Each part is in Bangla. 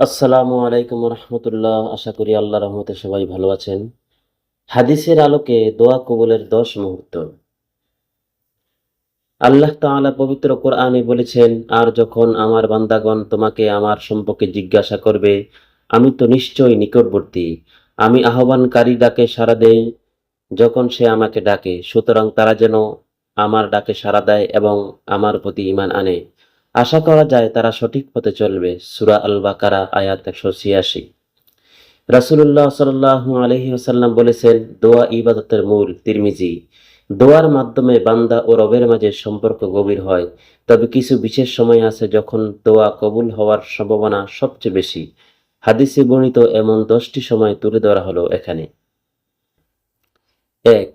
আসসালামু আলাইকুম রহমতুল্লাহ। আশা করি আল্লাহর রহমতে সবাই ভালো আছেন। হাদিসের আলোকে দোয়া কবুলের 10 মুহূর্ত। আল্লাহ তাআলা পবিত্র কোরআনে বলেছেন, আর যখন আমার বান্দাগণ তোমাকে আমার সম্পর্কে জিজ্ঞাসা করবে, আমি তো নিশ্চয়ই নিকটবর্তী, আমি আহ্বানকারী ডাকে সাড়া দেই যখন সে আমাকে ডাকে, সুতরাং তারা যেন আমার ডাকে সাড়া দেয় এবং আমার প্রতি ঈমান আনে। আশা করা যায় তারা সঠিক পথে চলবে। সূরা আল বাকারা আয়াত 186। রাসূলুল্লাহ সাল্লাল্লাহু আলাইহি ওয়াসাল্লাম বলেছেন, দোয়া ইবাদতের মূল। তিরমিজি। দোয়ার মাধ্যমে বান্দা ও রবের মাঝে সম্পর্ক গভীর হয়। তবে কিছু বিশেষ সময় আছে যখন দোয়া কবুল হওয়ার সম্ভাবনা সবচেয়ে বেশি। হাদিসে বর্ণিত এমন 10টি সময় তুলে ধরা হলো এখানে। ১.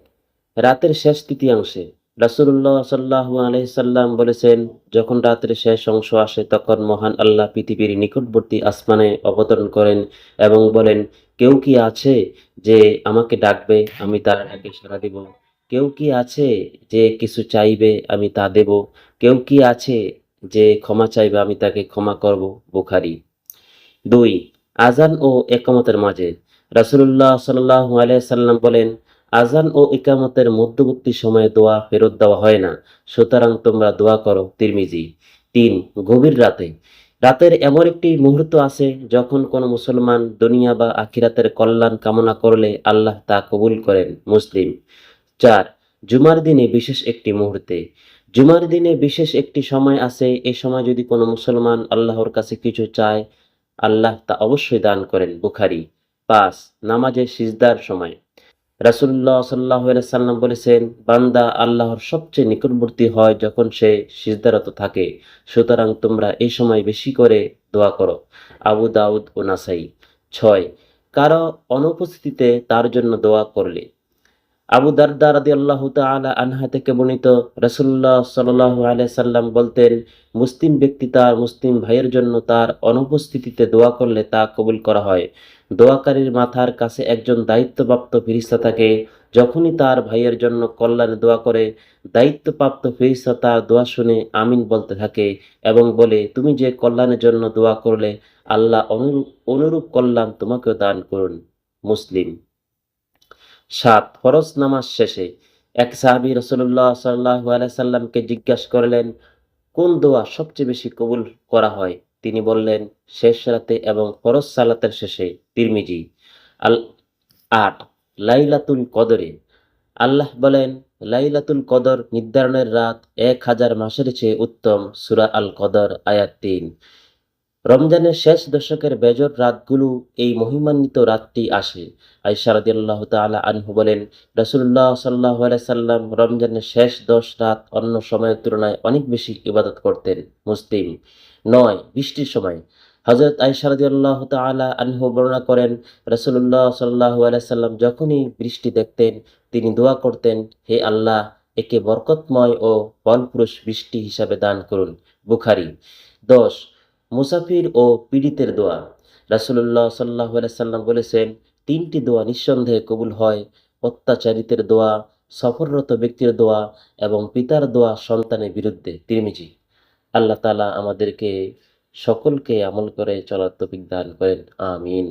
রাতের শেষ তৃতীয়াংশে। রাসূলুল্লাহ সাল্লাল্লাহু আলাইহি সাল্লাম বলেছেন, যখন রাতের শেষ অংশ আসে তখন মহান আল্লাহ পৃথিবীর নিকটবর্তী আসমানে অবতরণ করেন এবং বলেন, কেউ কি আছে যে আমাকে ডাকবে, আমি তার ডাকে সাড়া দিব। কেউ কি আছে যে কিছু চাইবে, আমি তা দেব। কেউ কি আছে যে ক্ষমা চাইবে, আমি তাকে ক্ষমা করব। বুখারী। ২. আযান ও ইকামতের মাঝে। রাসূলুল্লাহ সাল্লাল্লাহু আলাইহি সাল্লাম বলেন, আযান ও ইকামতের মধ্যবর্তী সময়ে দোয়া ফেরত দেওয়া হয় না। সুতরাং তোমরা দোয়া করো। তিরমিজি। ৩. গভীর রাতে। রাতের এমন একটি মুহূর্ত আছে যখন কোনো মুসলমান দুনিয়া বা আখিরাতের কল্যাণ কামনা করলে আল্লাহ তা কবুল করেন। মুসলিম। ৪. জুমার দিনে বিশেষ একটি মুহূর্তে। জুমার দিনে বিশেষ একটি সময় আছে, এই সময় যদি কোনো মুসলমান আল্লাহর কাছে কিছু চায়, আল্লাহ তা অবশ্যই দান করেন। বুখারী। ৫. নামাজে সিজদার সময়। রাসূলুল্লাহ সাল্লাল্লাহু আলাইহি সাল্লাম বলেছেন, বান্দা আল্লাহর সবচেয়ে নিকটবর্তী হয় যখন সে সিজদারত থাকে। সুতরাং তোমরা এই সময় বেশি করে দোয়া করো। আবু দাউদ ও নাসাই। ৬. কারো অনুপস্থিতিতে তার জন্য দোয়া করলে। আবু দারদা রাদিয়াল্লাহু তাআলা আনহা থেকে বর্ণিত, রাসূলুল্লাহ সাল্লাল্লাহু আলাইহি সাল্লাম বলতেন, মুসলিম ব্যক্তি তার মুসলিম ভাইয়ের জন্য তার অনুপস্থিতিতে দোয়া করলে তা কবুল করা হয়। দোয়াকারীর মাথার কাছে একজন দায়িত্বপ্রাপ্ত ফেরেশতা থাকে। যখনই তার ভাইয়ের জন্য কল্যাণে দোয়া করে, দায়িত্বপ্রাপ্ত ফেরেশতা তার দোয়া শুনে আমিন বলতে থাকে এবং বলে, তুমি যে কল্যাণের জন্য দোয়া করলে, আল্লাহ অনুরূপ কল্যাণ তোমাকেও দান করুন। মুসলিম। ৭. ফরজ নামাজ শেষে। এক সাহাবী রাসূলুল্লাহ সাল্লাল্লাহু আলাইহি সাল্লামকে জিজ্ঞাসা করলেন, কোন দোয়া সবচেয়ে বেশি কবুল করা হয়? তিনি বললেন, শেষ রাতে এবং ফরজ সালাতের শেষে। তিরমিজি। আল ৮. লাইলাতুল কদরে। আল্লাহ বলেন, লাইলাতুল কদর নির্ধারণের রাত ১,০০০ মাসের চেয়ে উত্তম। সূরা আল কদর আয়াত ৩। রমজানের শেষ দশকের বেজর রাতগুলো এই মহিমান্বিত রাতটি আসে। আয়েশা রাদিয়াল্লাহু তাআলা আনহা বলেন, রাসূলুল্লাহ সাল্লাল্লাহু আলাইহি সাল্লাম রমজানের শেষ ১০ রাত অন্য সময়ের তুলনায় অনেক বেশি ইবাদত করতেন। মুসলিম। ৯. বৃষ্টির সময়। হযরত আয়েশা রাদিয়াল্লাহু তাআলা আনহা বর্ণনা করেন, রাসূলুল্লাহ সাল্লাল্লাহু আলাইহি সাল্লাম যখনই বৃষ্টি দেখতেন, তিনি দোয়া করতেন, হে আল্লাহ, একে বরকতময় ও ফলপ্রসূ বৃষ্টি হিসাবে দান করুন। বুখারী। ১০. মুসাফির ও পীড়িতের দোয়া। রাসূলুল্লাহ সাল্লাল্লাহু আলাইহি সাল্লাম বলেছেন, ৩টি দোয়া নিঃসন্দেহে কবুল হয়: অত্যাচারিতের দোয়া, সফররত ব্যক্তির দোয়া এবং পিতার দোয়া সন্তানের বিরুদ্ধে। তিরমিজি। আল্লাহ তাআলা আমাদেরকে সকলকে আমল করে চলার তৌফিক দান করেন। আমিন।